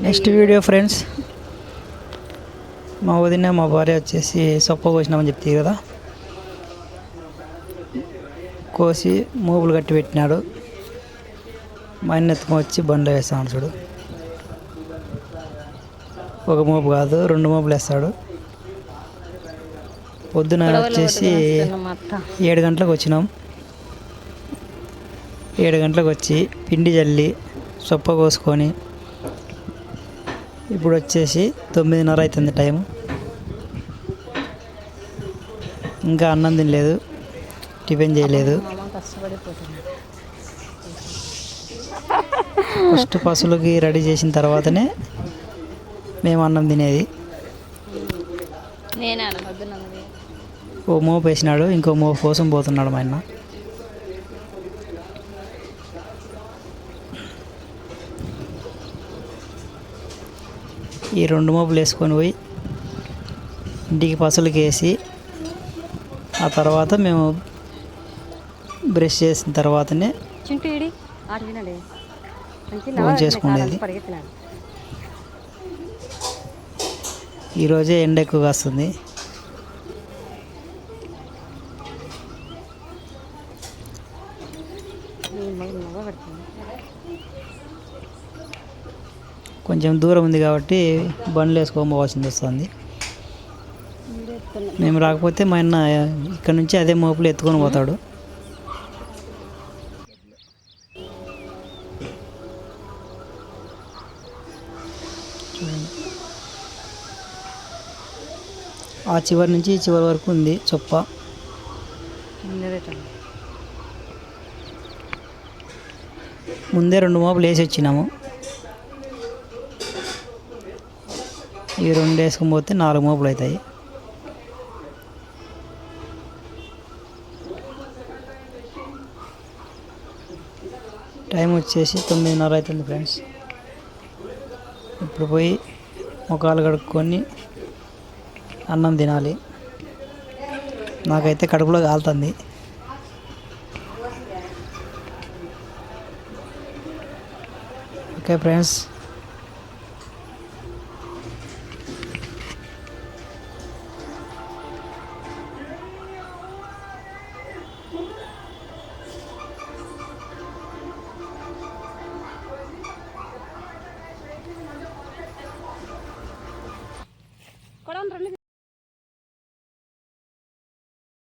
Next video friends, మా వదిన మా భార్య వచ్చేసి సొప్ప కోసినామని చెప్తే కదా, కోసి మూపులు కట్టి పెట్టినాడు. మా ఆయన ఎత్తుకొని వచ్చి బండ్లో వేస్తాడు చూడు. ఒక మోపు కాదు 2 మోపులు వేస్తాడు. పొద్దున వచ్చేసి 7 గంటలకు వచ్చినాం. 7 గంటలకు వచ్చి పిండి జల్లి సొప్ప కోసుకొని ఇప్పుడు వచ్చేసి 9:30 అవుతుంది టైం. ఇంకా అన్నం తినలేదు, టిఫిన్ చేయలేదు. ఫస్ట్ పశువులకి రెడీ చేసిన తర్వాతనే మేము అన్నం తినేది. ఓ మోపు వేసినాడు, ఇంకో మోపు కోసం పోతున్నాడు మా ఆయన. ఈ 2 మోపులు వేసుకొని పోయి ఇంటికి పశువులకి వేసి ఆ తర్వాత మేము బ్రష్ చేసిన తర్వాతనే ఫోన్ చేసుకునేది. ఈరోజే ఎండ ఎక్కువగా వస్తుంది. కొంచెం దూరం ఉంది కాబట్టి బండ్లు వేసుకొని పోవాల్సింది వస్తుంది. మేము రాకపోతే మా ఆయన ఇక్కడ నుంచి అదే మోపులు ఎత్తుకొని పోతాడు. ఆ చివరి నుంచి ఈ చివరి వరకు ఉంది చొప్ప. ముందే 2 మోపులు వేసి వచ్చినాము. ఈ 2 వేసుకొని పోతే 4 మోపులు అవుతాయి. టైం వచ్చేసి 9:30 అవుతుంది ఫ్రెండ్స్. ఇప్పుడు పోయి ముఖాలు కడుక్కొని అన్నం తినాలి. నాకైతే కడుపులో కాలుతుంది. Okay friends.